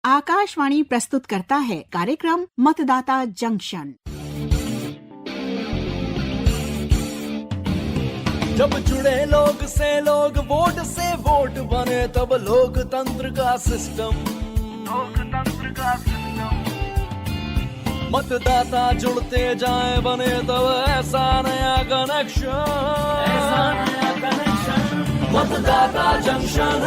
आकाशवाणी प्रस्तुत करता है कार्यक्रम मतदाता जंक्शन। जब जुड़े लोग से लोग वोट से वोट बने तब लोकतंत्र का सिस्टम मतदाता जुड़ते जाए बने तब ऐसा नया कनेक्शन मतदाता जंक्शन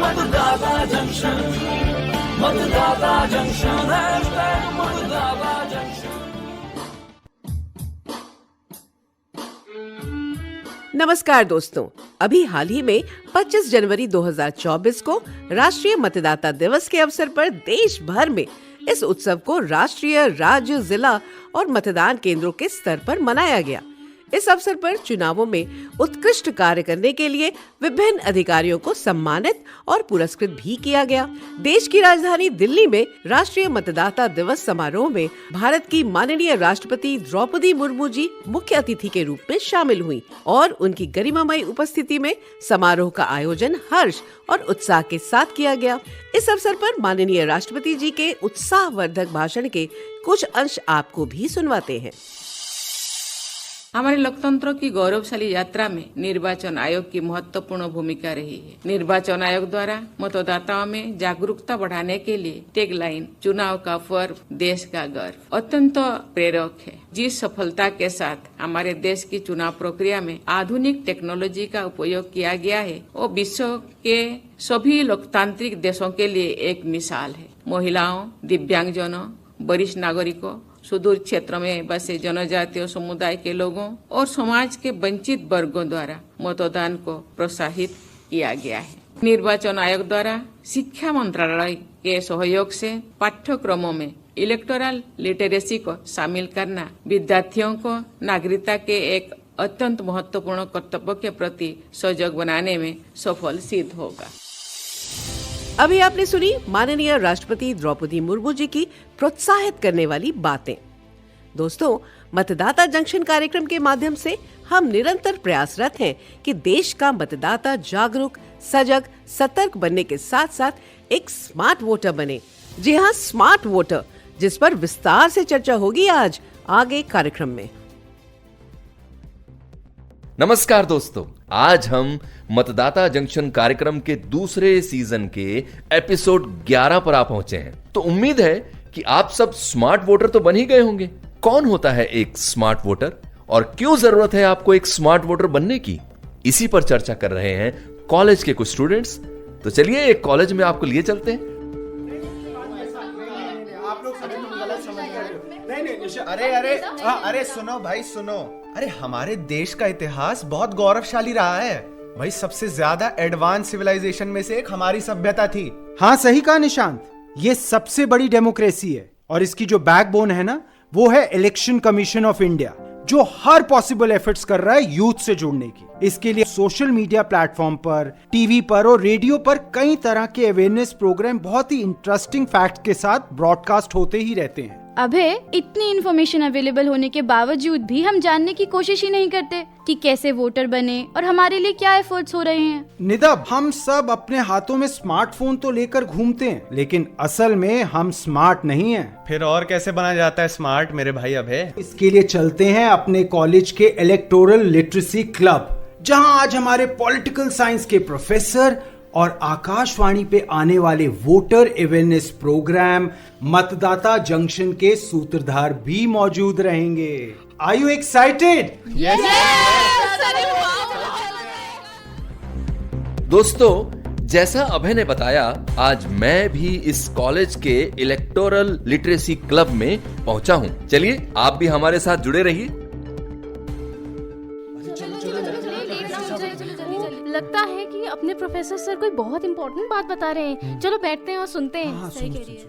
मतदाता जंक्शन मतदाता जंक्शन मतदाता जंक्शन। नमस्कार दोस्तों, अभी हाल ही में 25 जनवरी 2024 को राष्ट्रीय मतदाता दिवस के अवसर पर देश भर में इस उत्सव को राष्ट्रीय, राज्य, जिला और मतदान केंद्रों के स्तर पर मनाया गया। इस अवसर पर चुनावों में उत्कृष्ट कार्य करने के लिए विभिन्न अधिकारियों को सम्मानित और पुरस्कृत भी किया गया। देश की राजधानी दिल्ली में राष्ट्रीय मतदाता दिवस समारोह में भारत की माननीय राष्ट्रपति द्रौपदी मुर्मू जी मुख्य अतिथि के रूप में शामिल हुई और उनकी गरिमामयी उपस्थिति में समारोह का आयोजन हर्ष और उत्साह के साथ किया गया। इस अवसर पर माननीय राष्ट्रपति जी के उत्साहवर्धक भाषण के कुछ अंश आपको भी सुनवाते हैं। हमारे लोकतंत्र की गौरवशाली यात्रा में निर्वाचन आयोग की महत्वपूर्ण भूमिका रही है। निर्वाचन आयोग द्वारा मतदाताओं में जागरूकता बढ़ाने के लिए टैगलाइन चुनाव का पर्व देश का गर्व अत्यंत प्रेरक है। जिस सफलता के साथ हमारे देश की चुनाव प्रक्रिया में आधुनिक टेक्नोलॉजी का उपयोग किया गया है, वो विश्व के सभी लोकतांत्रिक देशों के लिए एक मिसाल है। महिलाओं, दिव्यांगजनों, वरिष्ठ नागरिकों, सुदूर क्षेत्र में बसे जनजातीय समुदाय के लोगों और समाज के वंचित वर्गों द्वारा मतदान को प्रोत्साहित किया गया है। निर्वाचन आयोग द्वारा शिक्षा मंत्रालय के सहयोग से पाठ्यक्रमों में इलेक्टोरल लिटरेसी को शामिल करना विद्यार्थियों को नागरिकता के एक अत्यंत महत्वपूर्ण कर्तव्य के प्रति सजग बनाने में सफल सिद्ध होगा। अभी आपने सुनी माननीय राष्ट्रपति द्रौपदी मुर्मू जी की प्रोत्साहित करने वाली बातें। दोस्तों, मतदाता जंक्शन कार्यक्रम के माध्यम से हम निरंतर प्रयासरत हैं कि देश का मतदाता जागरूक, सजग, सतर्क बनने के साथ साथ एक स्मार्ट वोटर बने। जी हाँ, स्मार्ट वोटर, जिस पर विस्तार से चर्चा होगी आज आगे कार्यक्रम में। नमस्कार दोस्तों, आज हम मतदाता जंक्शन कार्यक्रम के दूसरे सीजन के एपिसोड 11 पर आ पहुंचे हैं। तो उम्मीद है कि आप सब स्मार्ट वोटर तो बन ही गए होंगे। कौन होता है एक स्मार्ट वोटर और क्यों जरूरत है आपको एक स्मार्ट वोटर बनने की, इसी पर चर्चा कर रहे हैं कॉलेज के कुछ स्टूडेंट्स। तो चलिए एक कॉलेज में आपको लिए चलते हैं। अरे सुनो भाई सुनो, अरे हमारे देश का इतिहास बहुत गौरवशाली रहा है भाई। सबसे ज्यादा एडवांस सिविलाइजेशन में से एक हमारी सभ्यता थी। हाँ, सही कहा निशांत, ये सबसे बड़ी डेमोक्रेसी है और इसकी जो बैकबोन है ना, वो है इलेक्शन कमीशन ऑफ इंडिया, जो हर पॉसिबल एफर्ट्स कर रहा है यूथ से जुड़ने की। इसके लिए सोशल मीडिया प्लेटफॉर्म पर, टीवी पर और रेडियो पर कई तरह के अवेयरनेस प्रोग्राम बहुत ही इंटरेस्टिंग फैक्ट के साथ ब्रॉडकास्ट होते ही रहते हैं। अभय, इतनी इन्फॉर्मेशन अवेलेबल होने के बावजूद भी हम जानने की कोशिश ही नहीं करते कि कैसे वोटर बने और हमारे लिए क्या एफर्ट्स हो रहे हैं। निदब, हम सब अपने हाथों में स्मार्टफोन तो लेकर घूमते हैं, लेकिन असल में हम स्मार्ट नहीं हैं। फिर और कैसे बना जाता है स्मार्ट मेरे भाई अभय? इसके लिए चलते हैं अपने कॉलेज के इलेक्टोरल लिटरेसी क्लब, जहां आज हमारे पॉलिटिकल साइंस के प्रोफेसर और आकाशवाणी पे आने वाले वोटर अवेयरनेस प्रोग्राम मतदाता जंक्शन के सूत्रधार भी मौजूद रहेंगे। Are you excited? दोस्तों, जैसा अभय ने बताया, आज मैं भी इस कॉलेज के इलेक्टोरल लिटरेसी क्लब में पहुंचा हूं। चलिए आप भी हमारे साथ जुड़े रहिए। लगता है कि अपने प्रोफेसर सर कोई बहुत इंपॉर्टेंट बात बता रहे हैं। चलो बैठते हैं और सुनते हैं। सही कह रही है।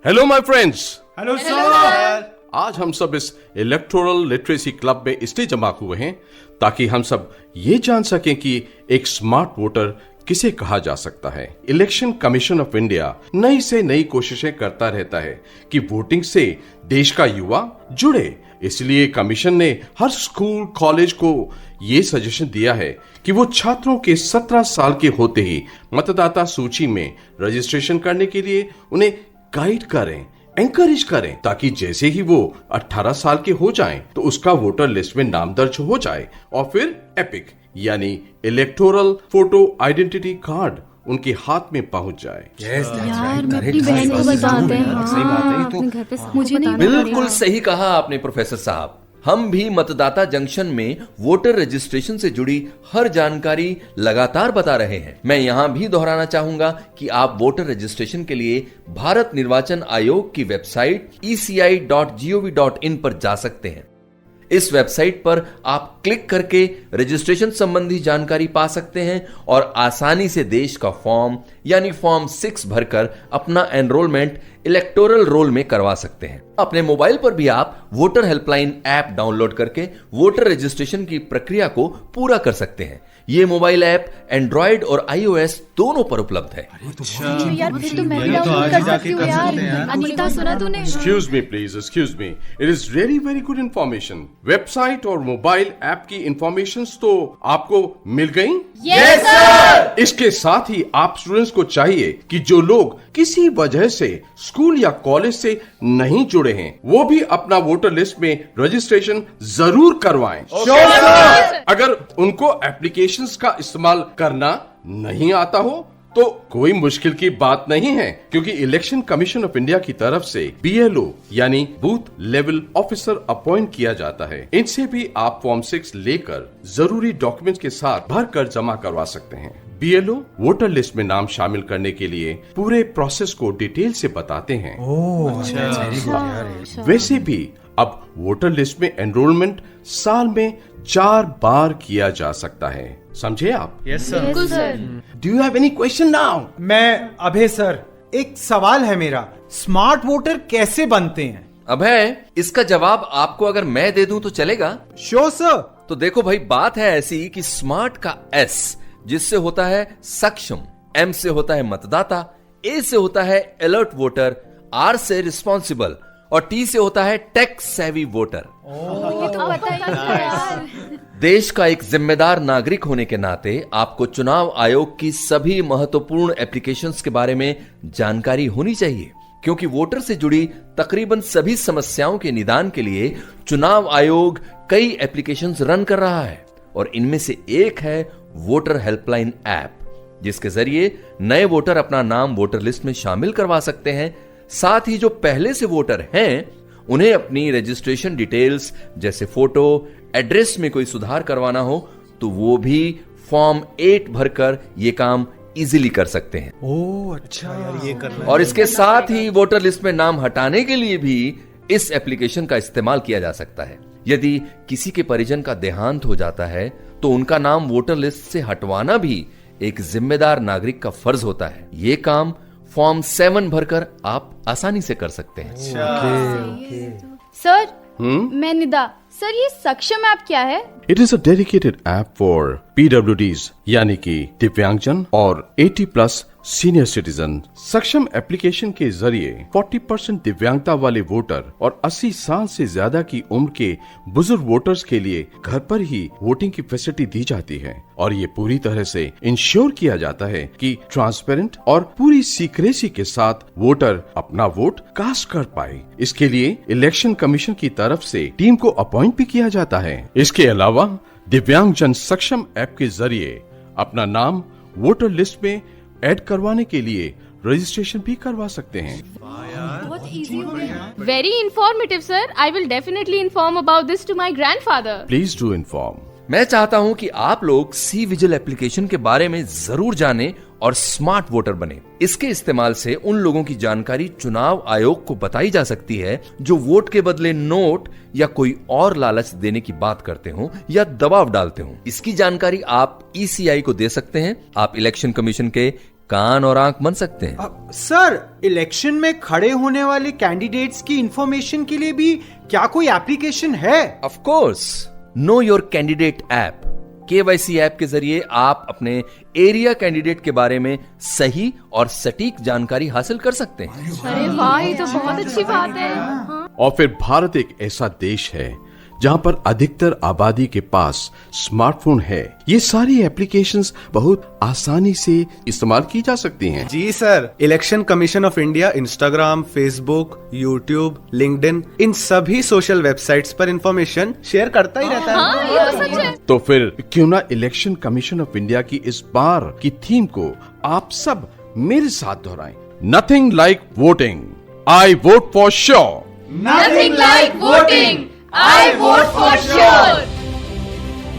Hello my friends. Hello sir. आज हम सब इस इलेक्टोरल लिटरेसी क्लब में इसलिए जमा हुए हैं ताकि हम सब ये जान सकें कि एक स्मार्ट वोटर किसे कहा जा सकता है। इलेक्शन कमीशन ऑफ इंडिया नई से नई कोशिशें करता रहता है कि वोटिंग से देश का युवा जुड़े। इसलिए कमीशन ने हर स्कूल कॉलेज को ये सजेशन दिया है कि वो छात्रों के 17 साल के होते ही मतदाता सूची में रजिस्ट्रेशन करने के लिए उन्हें गाइड करें, एंकरेज करें, ताकि जैसे ही वो 18 साल के हो जाएं तो उसका वोटर लिस्ट में नाम दर्ज हो जाए और फिर एपिक यानी इलेक्टोरल फोटो आइडेंटिटी कार्ड उनके हाथ में पहुंच जाए। यार मैं अपनी बहन को बताते हैं। अपने घर पे मुझे नहीं बिल्कुल सही कहा आपने प्रोफेसर साहब। हम भी मतदाता जंक्शन में वोटर रजिस्ट्रेशन से जुड़ी हर जानकारी लगातार बता रहे हैं। मैं यहां भी दोहराना चाहूंगा कि आप वोटर रजिस्ट्रेशन के लिए भारत निर्वाचन आयोग की वेबसाइट eci.gov.in पर जा सकते हैं। इस वेबसाइट पर आप क्लिक करके रजिस्ट्रेशन संबंधी जानकारी पा सकते हैं और आसानी से देश का फॉर्म यानी फॉर्म 6 भरकर अपना एनरोलमेंट इलेक्टोरल रोल में करवा सकते हैं। अपने मोबाइल पर भी आप वोटर हेल्पलाइन ऐप डाउनलोड करके वोटर रजिस्ट्रेशन की प्रक्रिया को पूरा कर सकते हैं। ये मोबाइल ऐप एंड्रॉइड और iOS दोनों पर उपलब्ध है। यार फिर तो मैं भी डाउनलोड कर सकती हूँ यार। अनीता सुना तूने? Excuse me please, excuse me, it is really very good information. Website और मोबाइल ऐप की इन्फॉर्मेशन तो आपको मिल गई? Yes sir. इसके साथ ही आप स्टूडेंट्स को चाहिए कि जो लोग किसी वजह से स्कूल या कॉलेज से नहीं जुड़े हैं वो भी अपना वोटर लिस्ट में रजिस्ट्रेशन जरूर करवाएं। अगर उनको एप्लीकेशंस का इस्तेमाल करना नहीं आता हो तो कोई मुश्किल की बात नहीं है, क्योंकि इलेक्शन कमीशन ऑफ इंडिया की तरफ से BLO यानी बूथ लेवल ऑफिसर अपॉइंट किया जाता है। इनसे भी आप फॉर्म 6 लेकर जरूरी डॉक्यूमेंट्स के साथ भरकर जमा करवा सकते हैं। BLO वोटर लिस्ट में नाम शामिल करने के लिए पूरे प्रोसेस को डिटेल से बताते हैं। वैसे भी अब वोटर लिस्ट में एनरोलमेंट साल में 4 बार किया जा सकता है, समझे आप? Yes sir. बिल्कुल sir. Do you have any question now? मैं अभय सर, एक सवाल है मेरा, स्मार्ट वोटर कैसे बनते हैं? अभय, इसका जवाब आपको अगर मैं दे दूं तो चलेगा? Sure sir. तो देखो भाई, बात है ऐसी कि स्मार्ट का S जिससे होता है सक्षम, M से होता है मतदाता, A से होता है अलर्ट वोटर, R से रिस्पॉन्सिबल और T से होता है टेक सेवी वोटर। ये तो पता ही था यार। देश का एक जिम्मेदार नागरिक होने के नाते आपको चुनाव आयोग की सभी महत्वपूर्ण एप्लीकेशंस के बारे में जानकारी होनी चाहिए, क्योंकि वोटर से जुड़ी तकरीबन सभी समस्याओं के निदान के लिए चुनाव आयोग कई एप्लीकेशंस रन कर रहा है और इनमें से एक है वोटर हेल्पलाइन ऐप, जिसके जरिए नए वोटर अपना नाम वोटर लिस्ट में शामिल करवा सकते हैं। साथ ही जो पहले से वोटर हैं उन्हें अपनी रजिस्ट्रेशन डिटेल्स जैसे फोटो, एड्रेस में कोई सुधार करवाना हो तो वो भी फॉर्म 8 भरकर ये काम इजीली कर सकते हैं। ओह अच्छा यार, ये करना। और इसके साथ ही वोटर लिस्ट में नाम हटाने के लिए भी इस एप्लीकेशन का इस्तेमाल किया जा सकता है। यदि किसी के परिजन का देहांत हो जाता है तो उनका नाम वोटर लिस्ट से हटवाना भी एक जिम्मेदार नागरिक का फर्ज होता है। ये काम फॉर्म 7 भरकर आप आसानी से कर सकते हैं। सर, मैं निदा। सर, ये सक्षम ऐप क्या है? It is a dedicated app for PWDs यानी कि दिव्यांगजन और 80+ सीनियर सिटीजन। सक्षम एप्लीकेशन के जरिए 40% दिव्यांगता वाले वोटर और 80 साल से ज्यादा की उम्र के बुजुर्ग वोटर्स के लिए घर पर ही वोटिंग की फैसिलिटी दी जाती है और ये पूरी तरह से इंश्योर किया जाता है कि ट्रांसपेरेंट और पूरी सीक्रेसी के साथ वोटर अपना वोट कास्ट कर पाए। इसके लिए इलेक्शन कमीशन की तरफ से टीम को अपॉइंट भी किया जाता है। इसके अलावा दिव्यांगजन सक्षम ऐप के जरिए अपना नाम वोटर लिस्ट में ऐड करवाने के लिए रजिस्ट्रेशन भी करवा सकते हैं। बहुत इजी हो गया। Very informative sir. I will definitely inform about this to my grandfather. Please do inform. मैं चाहता हूं कि आप लोग सी विजिल एप्लीकेशन के बारे में जरूर जानें और स्मार्ट वोटर बने। इसके इस्तेमाल से उन लोगों की जानकारी चुनाव आयोग को बताई जा सकती है जो वोट के बदले नोट या कोई और लालच देने की बात करते हो या दबाव डालते हो। इसकी जानकारी आप ECI को दे सकते हैं। आप इलेक्शन कमीशन के कान और आंख बन सकते हैं। सर, इलेक्शन में खड़े होने वाले कैंडिडेट्स की इंफॉर्मेशन के लिए भी क्या कोई एप्लीकेशन है? Of course, no your candidate app KYC app के जरिए आप अपने एरिया कैंडिडेट के बारे में सही और सटीक जानकारी हासिल कर सकते हैं। अरे वाह, ये तो बहुत अच्छी बात है। और फिर भारत एक ऐसा देश है जहां पर अधिकतर आबादी के पास स्मार्टफोन है। ये सारी एप्लीकेशंस बहुत आसानी से इस्तेमाल की जा सकती हैं। जी sir, election commission of India Instagram, Facebook, YouTube, LinkedIn, इन सभी सोशल वेबसाइट्स पर इंफॉर्मेशन शेयर करता ही रहता है। ये तो सच है। तो फिर क्यों ना इलेक्शन कमीशन ऑफ इंडिया की इस बार की थीम को आप सब मेरे साथ दोहराएं। Nothing like voting, I vote for sure. Nothing like voting. I vote for sure.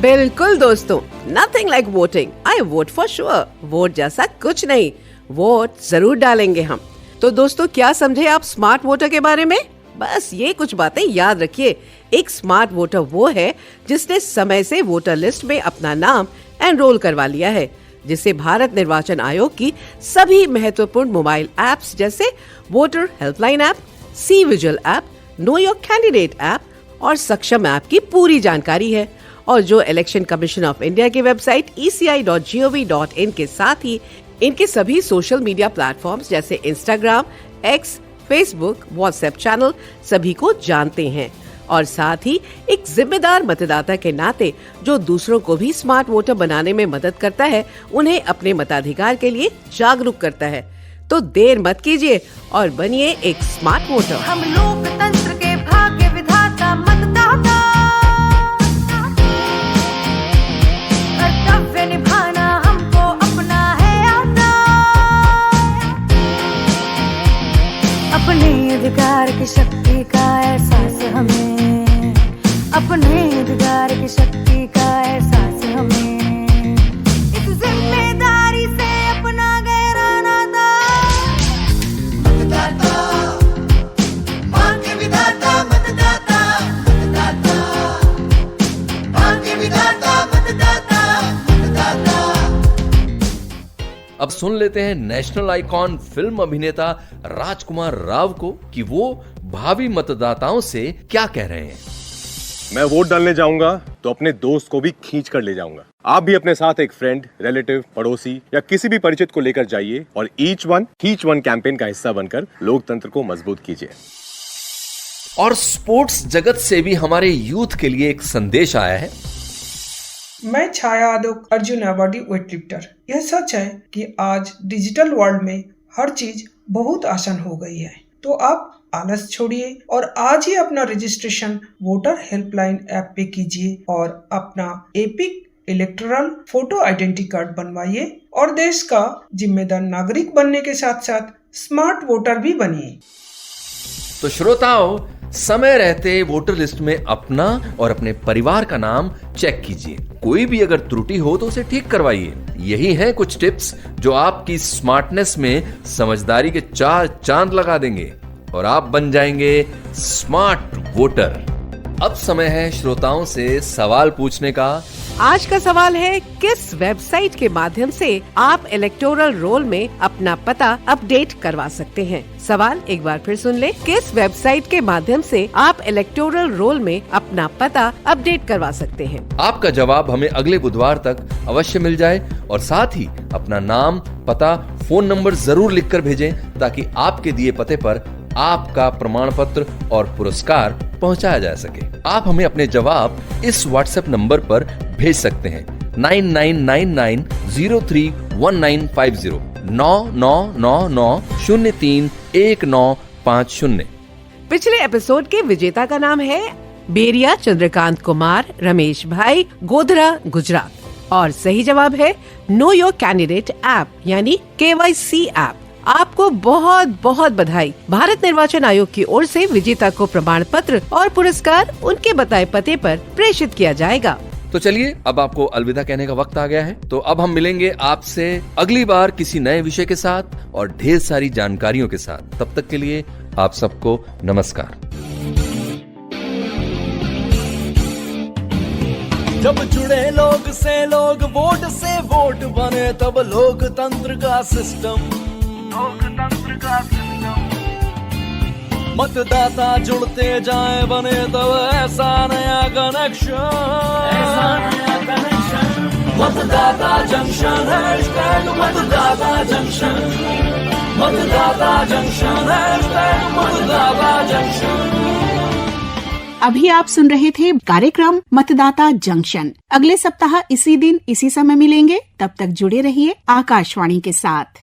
बिल्कुल दोस्तों, nothing like voting, I vote for sure. Vote जैसा कुछ नहीं, वोट जरूर डालेंगे हम। तो दोस्तों, क्या समझे आप स्मार्ट वोटर के बारे में? बस ये कुछ बातें याद रखिए। एक स्मार्ट वोटर वो है जिसने समय से वोटर लिस्ट में अपना नाम एनरोल करवा लिया है, जिसे भारत निर्वाचन आयोग की सभी महत्वपूर्ण मोबाइल ऐप्स जैसे voter helpline app, C vigil app, know your candidate app और सक्षम ऐप की पूरी जानकारी है। और जो इलेक्शन कमीशन ऑफ इंडिया की वेबसाइट eci.gov.in के साथ ही इनके सभी सोशल मीडिया प्लेटफॉर्म्स जैसे Instagram, X, Facebook, WhatsApp channel सभी को जानते हैं। और साथ ही एक जिम्मेदार मतदाता के नाते जो दूसरों को भी स्मार्ट वोटर बनाने में मदद करता है, उन्हें अपने मताधिकार के लिए जागरूक करता है। तो देर मत कीजिए और बनिए एक स्मार्ट वोटर। हम लोकतंत्र के भाग्य विधाता मतदाता, कर्तव्य निभाना हमको अपना है आता। अपने अधिकार की शक्ति का एहसास हमें, अपने अधिकार की शक्ति का एहसास हमें, इस जिम्मेदारी से अपना गहरा नाता। मतदाता, भाग्य विधाता मतदाता, मतदाता, भाग्य विधाता मतदाता, मतदाता। अब सुन लेते हैं नेशनल आइकॉन फिल्म अभिनेता राजकुमार राव को कि वो भावी मतदाताओं से क्या कह रहे हैं। मैं वोट डालने जाऊंगा तो अपने दोस्त को भी खींच कर ले जाऊंगा। आप भी अपने साथ एक फ्रेंड, रिलेटिव, पड़ोसी या किसी भी परिचित को लेकर जाइए और each one teach one campaign का हिस्सा बनकर लोकतंत्र को मजबूत कीजिए। और स्पोर्ट्स जगत से भी हमारे यूथ के लिए एक संदेश आया है। मैं छाया यादव, अर्जुन अवार्डी वेटलिफ्टर। यह सच है कि आज डिजिटल वर्ल्ड में हर चीज बहुत आसान हो गई है, तो आप आलस छोड़िए और आज ही अपना रजिस्ट्रेशन वोटर हेल्पलाइन ऐप पे कीजिए और अपना epic electoral photo identity card बनवाइए और देश का जिम्मेदार नागरिक बनने के साथ साथ स्मार्ट वोटर भी बनिए। तो श्रोताओं, समय रहते वोटर लिस्ट में अपना और अपने परिवार का नाम चेक कीजिए। कोई भी अगर त्रुटि हो तो उसे ठीक करवाइए। यही हैं कुछ टिप्स जो आपकी स्मार्टनेस में समझदारी के 4 चांद लगा देंगे और आप बन जाएंगे स्मार्ट वोटर। अब समय है श्रोताओं से सवाल पूछने का। आज का सवाल है, किस वेबसाइट के माध्यम से आप इलेक्टोरल रोल में अपना पता अपडेट करवा सकते हैं? सवाल एक बार फिर सुन ले, किस वेबसाइट के माध्यम से आप इलेक्टोरल रोल में अपना पता अपडेट करवा सकते हैं? आपका जवाब हमें अगले बुधवार तक अवश्य मिल जाए और साथ ही अपना नाम, पता, फोन नंबर जरूर लिखकर भेजें ताकि आपके दिए पते पर आपका प्रमाण पत्र और पुरस्कार पहुंचाया जा सके। आप हमें अपने जवाब इस व्हाट्सएप नंबर पर भेज सकते हैं 9999031950 9999031950। पिछले एपिसोड के विजेता का नाम है बेरिया चंद्रकांत कुमार रमेश भाई, गोधरा, गुजरात। और सही जवाब है नो योर कैंडिडेट ऐप यानी केवाईसी ऐप। आपको बहुत बहुत बधाई। भारत निर्वाचन आयोग की ओर से विजेता को प्रमाण पत्र और पुरस्कार उनके बताए पते पर प्रेषित किया जाएगा। तो चलिए, अब आपको अलविदा कहने का वक्त आ गया है। तो अब हम मिलेंगे आपसे अगली बार किसी नए विषय के साथ और ढेर सारी जानकारियों के साथ। तब तक के लिए आप सबको नमस्कार। जब जुड़े लोग से लोग, वोट से वोट बने, तब लोकतंत्र का सिस्टम, मतदाता जुड़ते जाए बने तब ऐसा नया कनेक्शन, कनेक्शन। मतदाता जंक्शन, हैशटैग मतदाता जंक्शन, मतदाता जंक्शन, हैशटैग मतदाता जंक्शन। अभी आप सुन रहे थे कार्यक्रम मतदाता जंक्शन। अगले सप्ताह इसी दिन इसी समय मिलेंगे। तब तक जुड़े रहिए आकाशवाणी के साथ।